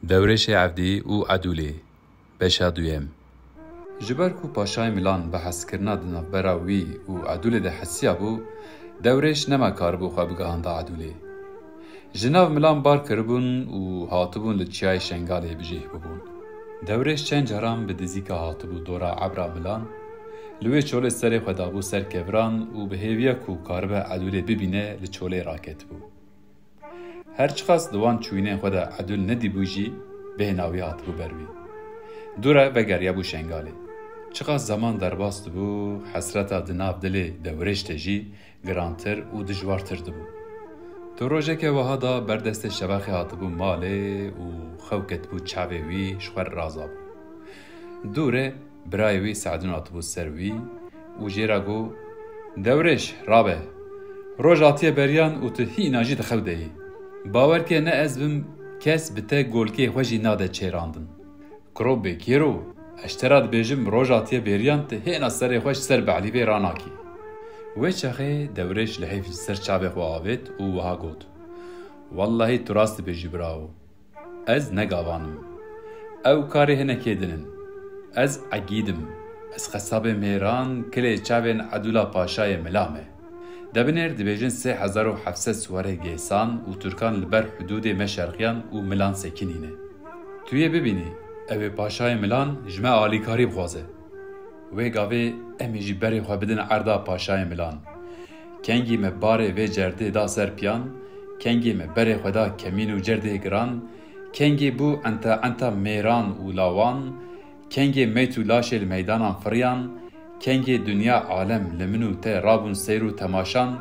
دورش عبدی و عدولی بشا دویم جبر کو پاشای میلان بحث کرنا دناف براوی و عدولی ده حسیا بو دورش نما کار بو خواه بگهانده عدولی جناف میلان بار کربون و هاتبون لچیای شنگالی بجیه ببون دورش چند جرام به دزیکا هاتبو دورا عبرا میلان لوی چوله سر خدابو سر کوران و به هیویا کو کاربه عدولی ببینه لچوله راکت بو هرچقاس دوان چوینه خدا عدول ندی بوجی به ناوی هاتبو بروی دوره بگریا بو شنگالی چقاس زمان درباست بو حسرتا دناف دلی دورش تجی گرانتر و دجوارتر دبو تو روژه که وها دا بردست شبخی هاتبو ماله و خوکت بو چاویوی شخور رازا بو دوره برایوی سعدون هاتبو سروی و جیرا گو دورش رابه روژ آتیه بریان و تو هی ناجی دخو دهی باور که نه از بم کس بته گولکی خوشی ناده چیراندن کرو بکیرو اشتراد بیجم روژ آتیه بریان ته هینا سر خوش سر بعلی بی راناکی و چخه دورش لحیف سر چابه خو آوید و وها گود والله تو راست بیجی براو از نگاوانم او کاری هنه کدنن از عگیدم از خصاب میران کلی چاوین عدولا پاشای ملامه دبنر دبیجن 3700 سواره گیسان و ترکان لبر حدود مشرقیان و ملان سکنینه توی ببینی اوی پاشای ملان جمع آلیکاری بخوازه وی گاوی امیجی بری خواه بدن عردا پاشای ملان کنگی مباره وی جرده دا سر پیان کنگی مبره خدا کمین و جرده گران کنگی بو انتا میران و لاوان کنگی میتو لاشل میدانان فریان کنگی دنیا عالم لمنو ته رابون سیرو تماشان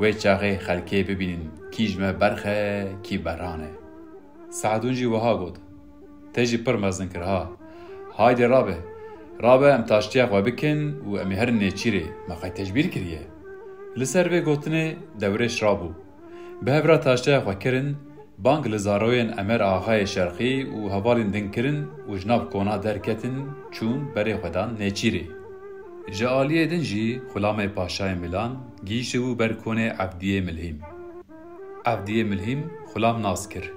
و چاقه خلکه ببینین کیجمه برخه کی برانه سعدون جی وها گود تیجی پر مزن کرها هایده رابه ام تاشتیا خواه بکن و امی هر نیچیره مخواه تجبیر کریه لسر وی گوتنه دورش رابو به هفرا تاشتیا خواه کرن بانگ لزاروین امر آخای شرقی و حوالین دن کرن و جناب کونا درکتن چون بری خودان نیچیره جالیه دنجی خلام پاشای میلان گیشو برکونه عبدیه ملهم عبدیه ملهم خلام ناز کر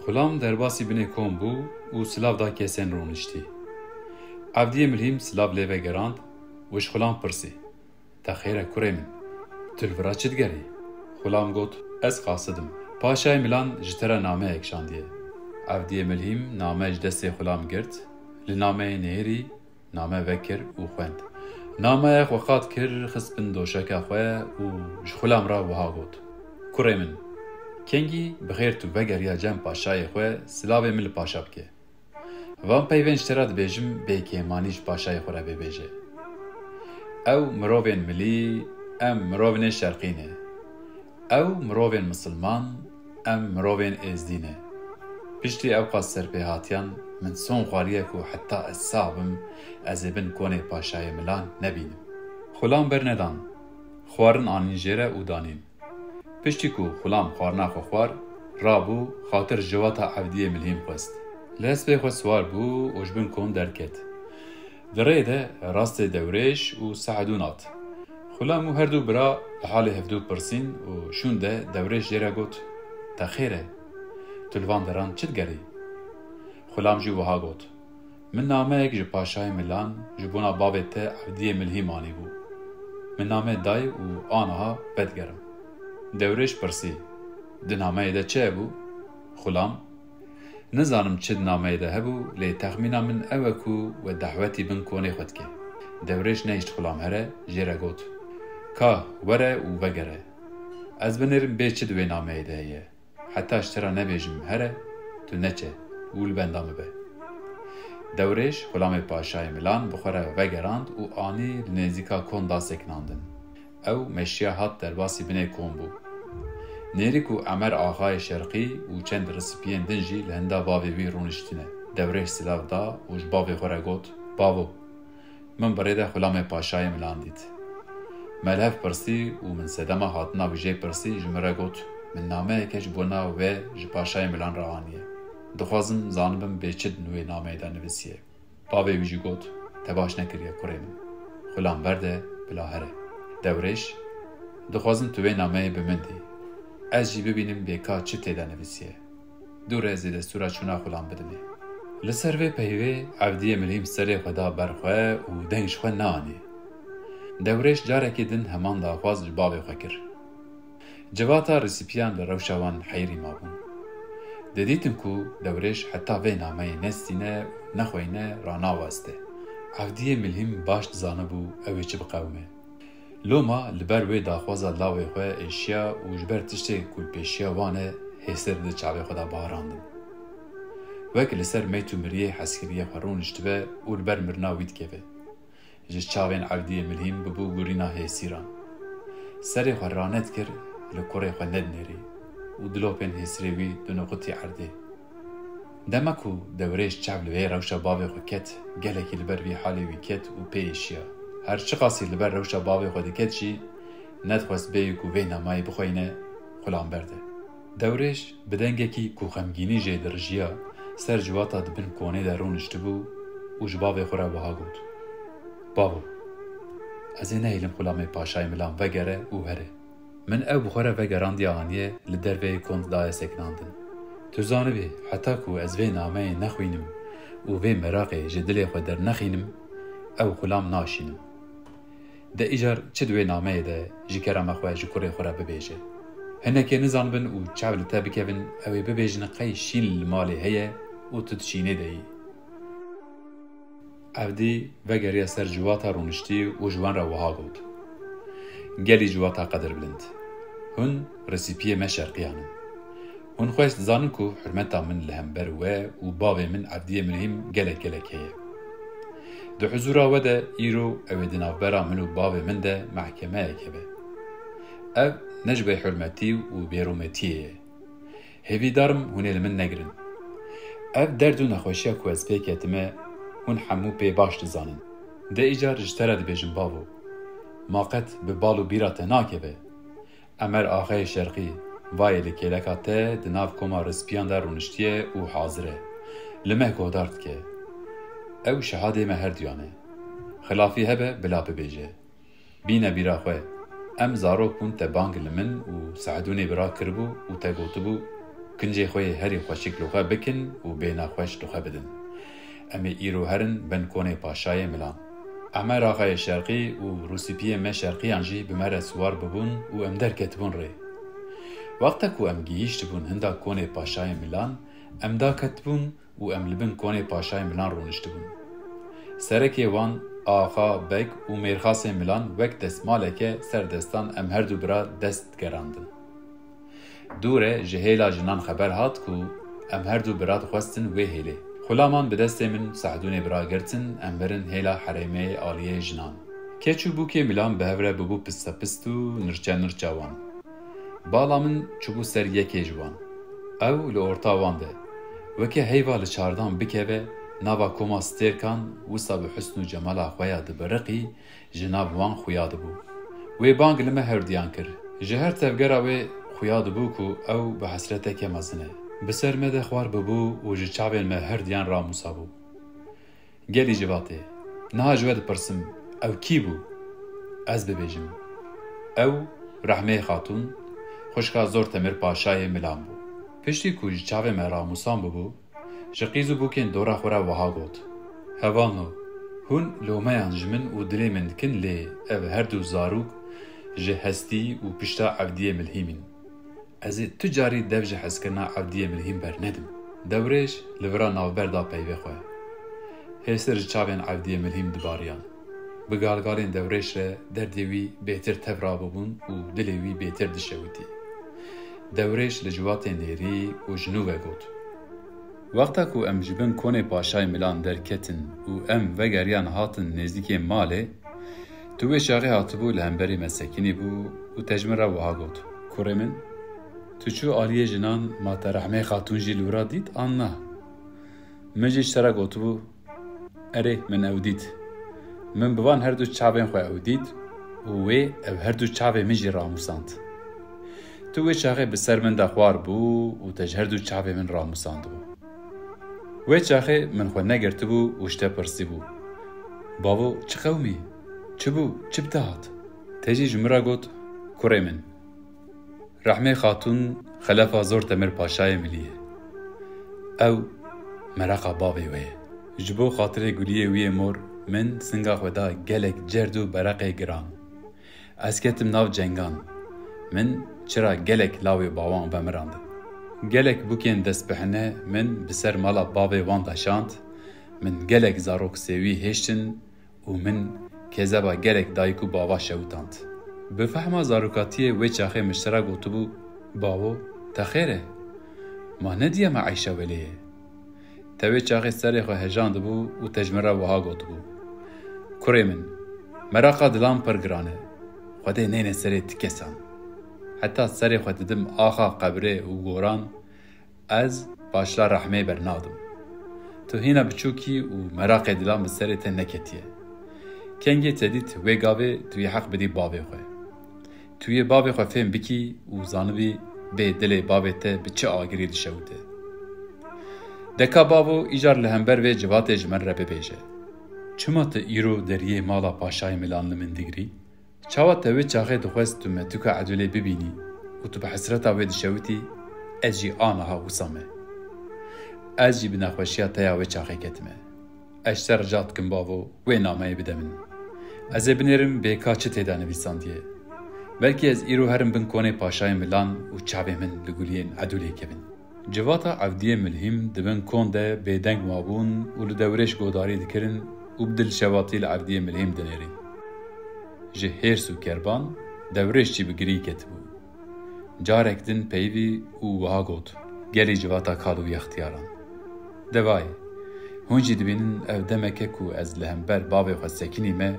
خلام درباسی بینه کن بو و سلاف دا کسین رونشتی عبدیه ملهم سلاف لیوه گراند وش خلام پرسی تا خیره کوره من تلورا چید گری؟ خلام گوت از قاصدم پاشای میلان جتره نامه اکشاندیه عبدیه ملهم نامه اجدست خلام گرد لنامه نهری نامه وکر و خوند نامه خوخات کر خسبن دوشک خواه و جخلام را وها گود کوره من کنگی بخیر تو بگریا جم پاشای خواه سلاوه مل پاشا بکه وان پیوین اشتراد بیجم بیکیمانیش پاشای خورا بیجه او مروین ملی ام مروین شرقینه او مروین مسلمان ام مروین ازدینه پشتی او قاس سر بهاتیان من سون خواریه که حتی اصابم از ابن کونه پاشای ملان نبینم خلام برندان خوارن آنین جره او دانین پشتی که خلام خوارنا خوار رابو خاطر جواتا عبدیه ملهم خوست لحس به خواه سوار بو وجبن کن درکت دره ده راست دورش و سعدونات خلامو هر دو برا لحال هفدو پرسین و شون ده دورش جره گوت تا خیره تلوان دران چید گری؟ خلام جو وها گوت من نامه ایک جو پاشای ملان جو بونا بابه ته عبدیه ملهیمانی بو من نامه دای و آنها بدگرم دورش پرسی ده نامه ده چه بو؟ خلام نزانم چید نامه ده هبو لی تخمینا من اوکو و دعوتی بن کونه خود که دورش نیشت خلام هره جیره گوت که وره و وگره از بنرم به چید وی نامه ده هیه حتی اشترا نبیجم هره تو نچه اول بندامه به دورش خلام پاشای ملان بخوره وگراند و آنی لنزیکا کندا سکناندن او مشیا هات درباسی بینه کن بو نیریکو عمر آقای شرقی و چند رسپین دنجی لهنده باوی وی رونشتینه دورش سلاف دا وش باوی خوره گوت باوو من بريده خلام پاشای ملان دید ملهف پرسی و من سدما هاتنا ویجه پرسی جمره گوت من نامه کش بونا و جپاشای ملان روانیه دخوازم زانبم بیچد نوی نامه دا نویسیه باوی ویجی گوت تباش نکریه کوره من خلام برده بلا هره دورش دخوازم توی نامه بمندی از جی ببینم بیکا چه تیدا نویسیه دوره زی دستورا چونا خلان بدنه. لسر و پیوه عبدیه ملیم سری خدا برخواه و دنگش خواه نانه. دورش جاره که دن همان داخواز جبابه خواه کر. جواتا رسیپیان لروشوان حیری ما بون. دیدیم که دورش حتی وی نامه نستینه نخوینه رانا واسته. عبدیه ملیم باش زانه بو اوی چه بقومه. لوما لبر وی داخوازا لاوی خواه ایشیا و جبر تشتی کل پیشیا وانه حسر ده چاوی خدا باراندن. وک لسر میتو مریه حسکریه خورون اشتبه و لبر مرناوید که جش چاوین عبدیه ملیم ببو گورینا حسیران. سری خورانت کر لکوره خو ند نری و دلوپن حسریوی دو نقطی عرده. دمکو دورش چاو لوی روشا باوی خو کت گلکی لبر وی حالی وی کت و پیشیا. هر چه قاسی لبر روشا باوی خو دکت چی ندخواست بیو کو وی نمایی بخوینه خلان برده. دورش بدنگه کی کو خمگینی جه درجیا سر جواتا دبن کونه درون اشتبو و جباوی خورا بها گود. بابو از این ایلم خلام پاشای ملان وگره و هره. من او بخوره وگران دیانیه لدر وی کند دای سکناندن. تو زانوی حتی که از وی نامه نخوینم و وی مراقی جدلی خود در نخینم او خلام ناشینم. ده ایجار چه دوی نامه ده جکرم اخواه جکره خورا ببیجه. هنه که نزان بن و چاول تا بکوین اوی ببیجن قی شین المالی هیه و تدشینه دهی. عبدی وگری سر جواتا رونشتی و جوان را وها گود. گلی جواتا قدر بلند. هن رسیپیه ما شرقیانن. هن خواست زانن که حرمتا من لهمبر و باوی من عبدیه منهم گلک هیه. دو حضورا وده ایرو او دنافبرا منو باوی من ده محکمه اکبه. او نجبه حرمتی و بیرومتیه. هیوی دارم هنه لمن نگرن. او دردو نخوشیا که از پیکتمه هن حمو پی باش دزانن. ده ایجار جتره ده بیجن باوو. ماقت به بالو بیرات ناکبه. امر آخه شرقی وای لکیلکاته دناف کما رسپیان در رونشتیه و حاضره. لمه کودارد که او شهاده مهر دیانه. خلافی هبه بلا ببیجه. بینه بیرا خواه ام زارو کن تبانگ لمن و سعدونی برا کربو و تگوتبو کنجه خواه هری خوشک لوخه بکن و بینا خوش لوخه بدن. امی ایرو هرن بن کونه پاشای ملان. امر آقای شرقی و روسیپیه ما شرقی انجی بمره سوار ببون و ام در کتبون ری. وقتا که ام گیشت بون هندا کونه پاشای ملان ام دا کتبون و ام لبن کونه پاشای ملان رونشت بون. سرکی وان آقا بگ و میرخاس ملان وقت دستماله که سر دستان ام هر دو برا دست گراندن. دوره جهیلا جنان خبر هات که ام هر دو برا خواستن و هیله. خلامان به دست من سعدون برا گرتن امبرن هیلا حریمه آلیه جنان. که چوبو که ملان به هوره ببو پستا پستو نرچه وان. بالا من چوبو سر یکی جوان. او لورتا وانده. وکه هیوا لچاردان بکوه ناوا کما ستیرکان وسا به حسن و جمال خویا دبرقی جناب وان خویا دبو. وی بانگ لمه هر دیان کر. جهر تفگره وی خویا دبو که او به حسرته که مزنه. بسر مده خوار ببو و جچاوین ما هر دیان را مصابو. گلی جواته. نه جواد پرسم او کی بو؟ از ببیجم. او رحمه خاتون خوشکا زور تمر پاشای ملان بو. پشتی که جچاوین ما را مصام ببو جقیزو بو کن دورا خورا وها گود. هوانو هون لومه انجمن و دلی من کن لی او هر دو زاروک جه هستی و پشتا عبدیه ملهیمین. از تجاری دوج حس کرنا عبدیه ملهیم بر ندم. دورش لورا ناوبر دا پیوه خواه. هستر چاوین عبدیه ملهیم دباریان. بگالگالین دورش را دردوی بهتر تفرا ببون و دلوی بهتر دشویتی. دورش لجوات نیری و جنوبه گود. وقتا که ام جبن کونه پاشای ملان در کتن و ام وگریان هاتن نزدیک ماله توی شاقی هاتبو لهمبری مسکینی بو و تجمه را وها گود. کوره من تو چو آلیه جنان ما ترحمه خاتون جی لورا دید آنه مجیش ترا گوتو بو اره من او دید من بوان هر دو چاوین خواه او دید و وی او هر دو چاوین مجی راموساند تو وی چاقه بسر من دخوار بو و تج هر دو چاوین من راموساند بو وی چاقه من خواه نگرت بو و شته پرسی بو بابو چه قومی؟ چه بو؟ چه بدهات؟ تجی جمرا گوت کوره من رحمه خاتون خلافا زور تمر پاشای ملیه. او مرقا باوی وی جبو خاطر گلیه وی مور من سنگا خدا گلک جردو برق گران از کتم ناو جنگان من چرا گلک لاوی باوان بمراند گلک بوکین دست بحنه من بسر مالا باوی وان داشاند من گلک زاروک سوی هشتن و من کذبا گلک دایکو باوا شوتاند بفهمه زاروکاتیه وی چاخه مشترک گوتبو باو تخیره ما ندیه ما عیشه ولیه توی چاخه سری خو هجاند بو و تجمره وها گوتبو کره من مراقا دلان پر گرانه خوده نینه سری تکسان حتی سری خو ددم آخا قبره و گوران از باشلا رحمه برنادم تو هینا بچوکی و مراق دلان بسری تن نکتیه کنگی تدیت ویگاوه توی حق بدی بابی خواه توی بابی خواه فهم بکی و زانوی به دل بابی ته بچه آگری دشوته دکا بابو ایجار لهمبر و جوات جمن را ببیجه چما تا ایرو دریه مالا پاشای ملان لمن دیگری؟ چاوا تاوی چاقه دخواست تو متوکا عدوله ببینی و تو به حسرتا وی دشوتی از جی آنها وسامه از جی بناخوشیا تاوی چاقه کتمه اشتر جات کن بابو وی نامه بدمن از بنیرم بیکا چه تیدا نویساندیه بلکه از ایرو هرم بن کونه پاشای ملان و چاوی من لگولین عدوله کبن جواتا عبدیه ملهم دبن کونده بیدنگ مابون و لدورش گوداری دکرن و بدل شواطی لعبدیه ملهم دنیرین جه هرس و کربان دورش چی بگری کتبو جارک دن پیوی و وها گوت گلی جواتا کالو یختیاران دوای هونجی دبینن او دمکه کو از لهمبر باوی خود سکنی مه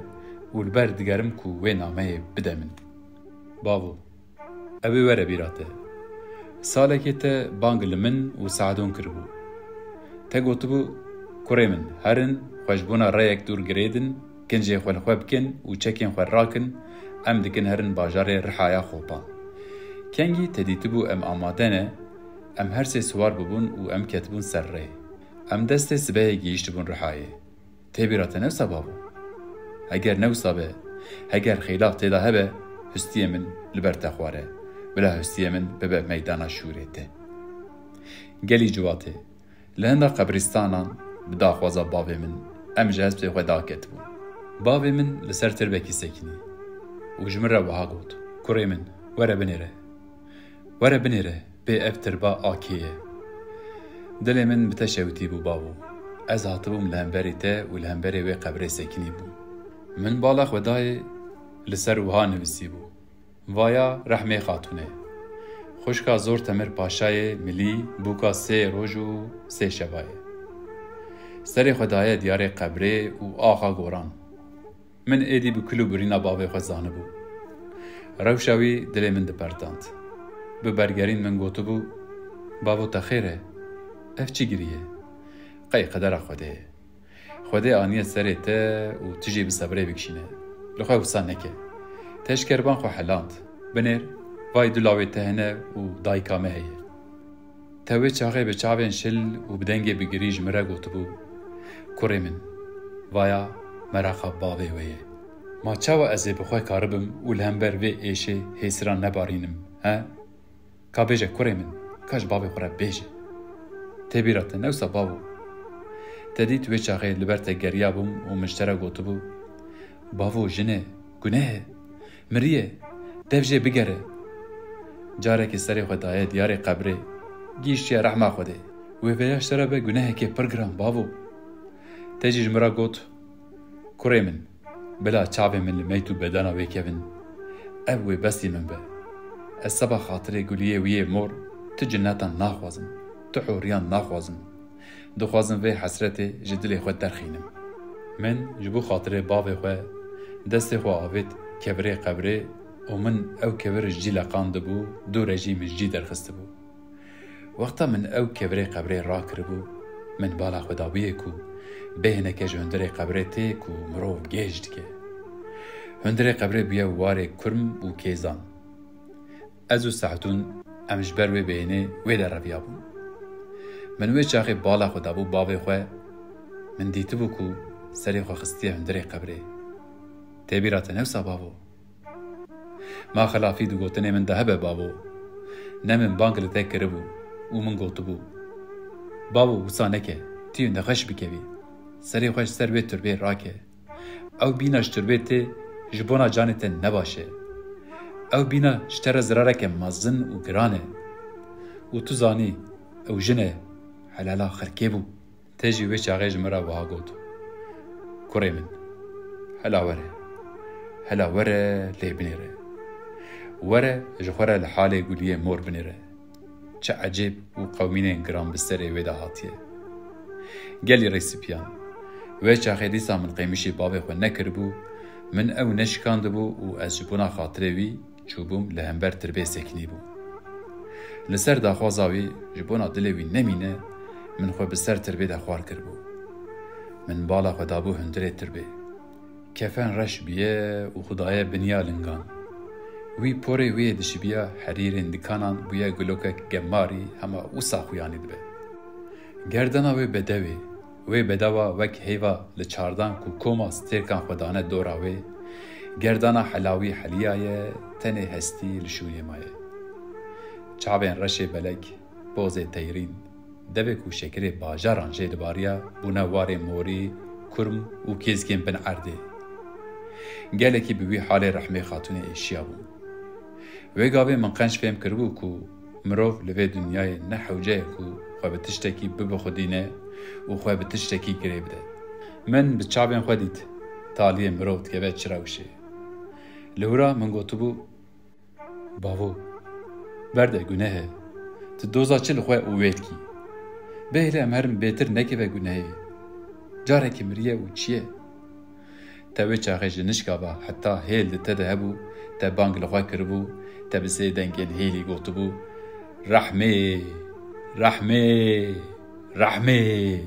و لبر دگرم کو وی نامه بدمن باو اوی وره بیراته سالکی ته بانگ لمن و سعدون کربو ته گوتبو کره من هرن خوشبونا رایک دور گریدن کنجی خوال خواب کن و چکین خوال راکن ام دکن هرن باجار رحایا خوبان کنگی تدیتبو ام آمادنه ام هر سی سوار ببون و ام کتبون سر ری ام دست سبه گیشتبون رحایه تبیرات نوسا بابو اگر نوسا به اگر خیلاق تیدا هبه هستی من لبرت خواره بلا هستی من ببه میدانا شوره ته گلی جواته لهنده قبرستانان بدا خوازا باوی من ام جهاز بسی خواه دا کتبون باوی من لسر تربکی سکنی و جمره وها گوت کره من وره بنیره به اف تربا آکیه دل من بتشوتی بو باو از هاتبوم لهمبری ته و لهمبری وی قبر سکنی بو من بالا خودای لسر وها نویسی بو وایا رحمه خاتونه خوشکا زور تمر پاشای ملی بوکا 3 روز و 3 شبایه سر خدای دیار قبره و آخا گوران من ایدی بکلو برینا باوی خزانه بو روشاوی دل من دپرتاند به برگرین من گوتو بو باو تخیره اف چی گریه قی قدر خوده آنیه سره ته و تجی بصبره بکشینه لخواه وسان نکه تشکربان خو حلاند بنر وای دلاوی تهنه و دایکامه هیه توی چاقه به چاوین شل و بدنگه بگریج مره گوتو بو کره من وایا مراقا باوی ویه ما چاوا ازی بخواه کاربم و لهمبر وی ایشه حیسران نبارینم ها؟ کا بیجه کره من کاش باوی خوره بیجه تبیرات نوسا باو تدی توی چاقه لبرت گریابم و مشتره گوتو بو باو جنه گناه مریه devje bigere carekî serê xwe daye diyarê qebrê gîştiya rehma Xwedê wê veya ji te re be gunehekê pir giran bavo te jî ji min re got kurê min bila çavê min li meyt û bedena wê kevin ev wê bestî min be ez seba xatirê guliyê wî yê mor tu cinnetan naxwazim tu horiyan naxwazim dixwazim vê hesretê ji dilê xwe derxînim min ji bo xatirê bavê xwe destê xwe avêt kevirê qebrê و من او کبر جی لقاند بو دو رجیم جی درخست بو وقتا من او کبر قبره را کربو من بالا خداویه کو بهنه که هندره قبره تی کو مروف گیجد که هندره قبره بیا واره کرم و کیزان ازو ساعتون امجبر و بهنه و در رویا بو من وی چاقی بالا خداوو باوی خواه من دیتو بو کو سری خو خستی هندره قبره تیبیرات نوسا باوو ما خلافی دو گوتنه من ده به بابو نه من بانگ لته کربو و من گوتو بو باو وسانکه تیو نخش بکوی سری خوش سر به تربه راکه او بیناش تربه تی جبونا جانت نباشه او بینا شتر زراره که مزن و گرانه و تو زانی او جنه حلالا خرکه بو تجی وی چاقه جمرا وها گوت کوری من هلا وره لی بنیره وره جخوره لحاله گولیه مور بنیره چه عجیب و قومینه گرام بسره ویدا هاتیه گلی ریسیپیان وی چاقه دیسا من قیمشی بابه خو نکر بو من او نشکاند بو و از جبونا خاطره وی چوبوم لهمبر تربه سکنی بو لسر داخوازاوی جبونا دلوی نمینه من خو بسر تربه دخوار کر بو من بالا خو دابو هندره تربه کفن رش بیه و خدای بنیا لنگان وی پوره وی دشبیا حریرین دکانان بویا گلوکا گماری هما اوسا خویانی دبه گردنا وی بدوا وک هیوا لچاردان کو کوما سترکان خدانه دورا وی گردانا حلاوی حلیایه تنه هستی لشوی مایه چابین رشه بلک بوزه تیرین دبه کو شکر باجاران جید باریا بونا واره موری کرم و کیزگین بن عرده گله کی بوی حال رحمه خاتون ایشیا بو وی گاوه من قنش فهم کربو کو مروف لوی دنیای نه حوجه کو خواه بتشتکی ببو خودینه و خواه بتشتکی گریب ده من بچابین خودید تالیه مروف که چراوشه لورا من گوتو بو باو برده گناهه تو دوزا چل خواه اوید کی بهله امهرم بهتر نکه و گناهه جاره که مریه و چیه تاوی چاقه جنشکا با حتی هیل ده ده هبو تا بانگ لخواه کربو تا بسه دنگین هیلی گوتو بو رحمه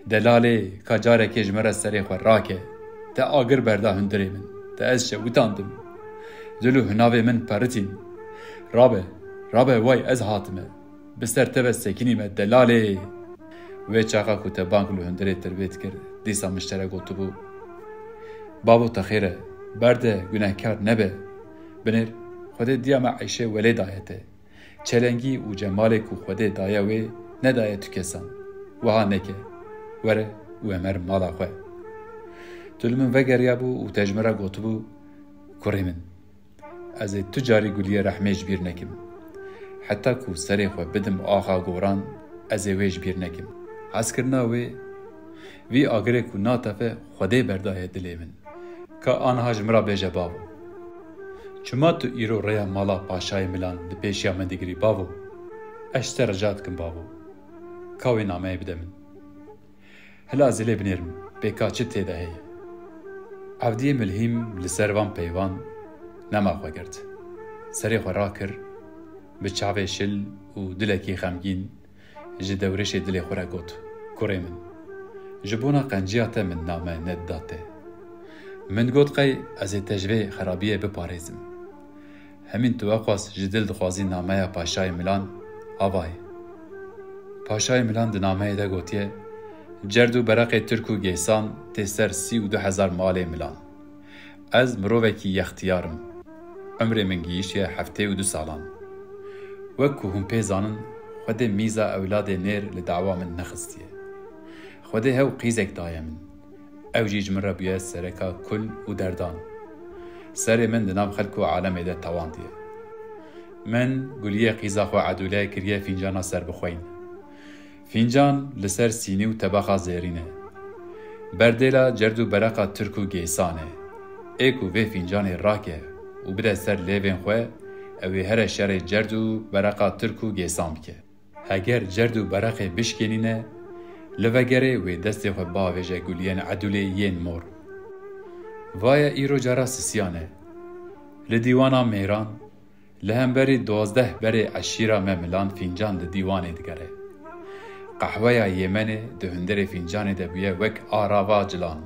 دلاله که جاره که جمره سری خواه راکه تا آگر برده هندره من تا از شویتاندم دلو هناوی من پرتین رابه وای از حاتمه بستر تبه سکنیم دلاله وی چاقا کو تا بانگ لو هندره تربیت کرد دیسا مشتره گوتو بو بابو تخیره برده گناهکار نبه بنر خود دیام عیشه ولی دایته چلنگی و جماله کو خود دایه وی ندایه تو کسان وها نکه وره و امر مالا خواه تلمن وگریا بو و تجمره گوتو بو کوری من از تجاری گولیه رحمه جبیر نکم حتی کو سری خواه بدم آخا گوران از ویج بیر نکم حس کرنا وی آگره کو ناتفه خوده بردایه دلی من که آنها جمرا بیجه باو چما تو ایرو ریا مالا پاشای ملان ده پیشیا من دیگری باو اشتر رجات کن باو کاوی نامه بده من هلا زلی بنیرم بیکا چه تیده هیه عبدی ملهیم لسروان پیوان نما خواه گرد سری خواه را کر به چاوه شل و دلکی خمگین جه دورش دلی خواه را گوت کوری من جبونا قنجیات من نامه ند داته من گوت قی از تجوه خرابیه بپاريزم همین تو اقواس جدل دخوازی نامه پاشای ملان آوای پاشای ملان ده نامه ده گوتیه جردو برق ترکو گیسان تسر 32,000 مال ملان از مرووکی یختیارم عمر من گیشیه 72 سالان وکو هم پیزانن خود میزا اولاد نیر لدعوا من نخستیه خود هاو قیزک دایه من او جیج من را بیه سرکا کل و دردان سر من دنام خلکو عالم ده توان دیه من گلیه قیزا خو عدوله کریه فینجانا سر بخوین فینجان لسر سینی و طبقا زیرینه بردیلا جردو برقا ترکو گیسانه ایکو وی فینجان راکه و بده سر لیوین خواه اوی هر شر جردو برقا ترکو گیسان بکه اگر جردو برق بشکنینه لوگره وی دست خو باویجه گلیان عدوله ین مور وایا ایرو جارا سسیانه لدیوانا میران لهمبری 12 بری عشیرا مملان فینجان لدیوانه دگره قهوه یمنه ده هندر فینجان ده بیه وک آراوا جلان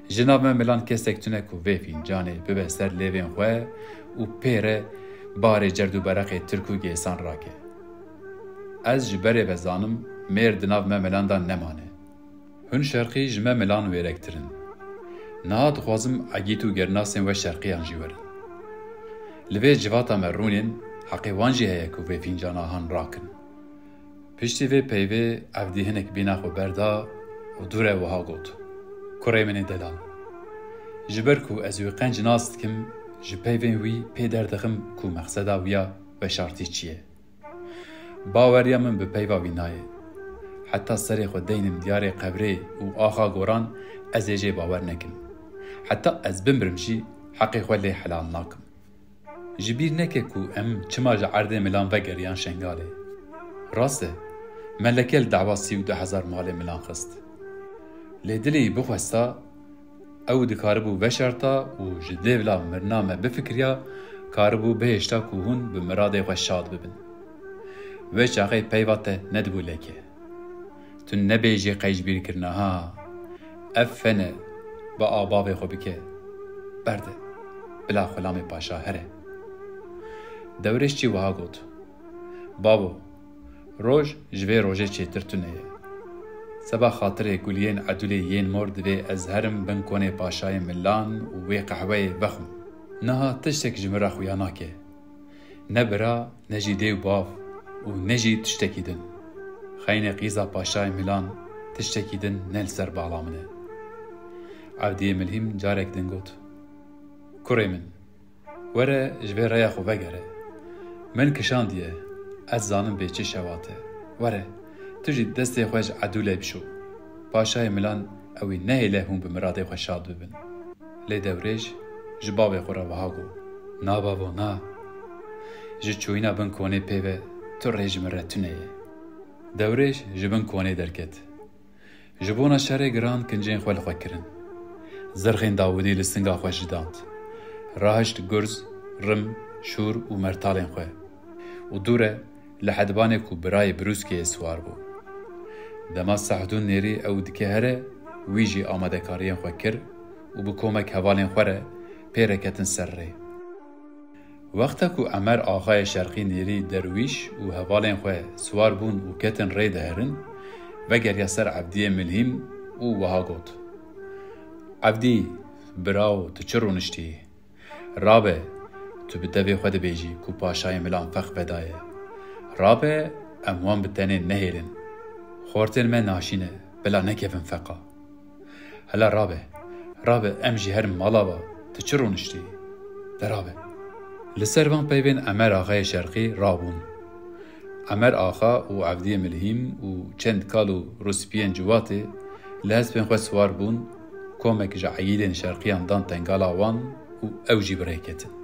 جناب مملان کسک تونه کو وی فینجانه ببه سر لیوین خواه و پیره بار جردو برق ترکو گیسان راکه از جبره بزانم میر دناو مملان دا نمانه هن شرقی جمه ملان ویرکترن نهاد خوازم اگیتو گرناسین و شرقیان جیورن لوی جواتا مرونین حقی وانجی هیا که وی فینجانا هان راکن پشتی وی پیوه افدی هنک بینا خو بردا و دوره وها گوت. کوری منی دلال. جبر کو از وی قنج ناست کم جپیوه وی پیدر دخم کو مقصدا ویا و شرطی چیه. باوریا من به پیوا وی نایه. حتی سری خود دینم دیار قبره و آخا گوران از ایجه باور نکن. حتی از بمرمشی حقی خود لی حلال ناکم. جبیر نکه کو ام چما جا عرده ملان و گریان شنگاله. راسته ملکل دعوا 32,000 مال ملان خست. لیدلی بخواستا او دکاربو وشرتا و جده ولا مرنامه بفکریا کاربو بهشتا کوهون بمراده خوش شاد ببن. وش آقای پیواته ندبو لکه. تو نبیجی قیج بیر کرنه ها افنه با آباوی خو بکه برده بلا خلام پاشا هره. دورش چی وها گوت بابو روژ جوی روژه چیتر تونه سبا خاطر گلین عدولی ین مرد و از هرم بنکونه پاشای ملان و وی قهوه بخم نها تشتک جمرا خویاناکه نبرا نجی دیو باف و نجی تشتکیدن خین قیزا پاشای ملان تشتکیدن نل سر بالامنه. عبدی ملهم جارک دنگوت کوری من وره جوی ریا خو بگره من کشان دیه از زانم به چه شواته وره تجی دستی خوش عدوله بشو پاشای ملان اوی نهیله هم بمراده خوش شاد ببن. لی دوریش جباب خورا وها گو نا بابو نا جی چوینا بن کونه پیوه تو ریج مرتونه دوریش جبن کونه درکت جبونا شره گران کنجین خوال خواه کرن زرخین داودی لسنگا خوش جداند راهشت گرز رم شور و مرتالین خواه و دوره لحدبانه کو برای بروز که سوار بو. دما ساعتون نیری او دکه هره ویجی آماده کارین خواه کر و بو کومک حوالین خوره پیرکتن سر ری. وقتا کو عمر آقای شرقی نیری درویش و حوالین خواه سوار بون و کتن ری دهرن وگر یسر عبدی ملهم و وها گوت عبدی براو تچرو نشتی رابه تو بدوی خود بیجی کو پاشای ملان فخ بدایه رابه اموان بتنه نهیرن خورتن من ناشینه بلا نکفن فقا هلا رابه امجی هر مالا تچرو نشتی درابه لسروان پیوین عمر آقای شرقی رابون عمر آقا و عبدی ملهم و چند کالو روسپین جواته لحظ بین خواه سوار بون کومک جا عیدین شرقیان دان تنگالا وان و اوجی بریکتن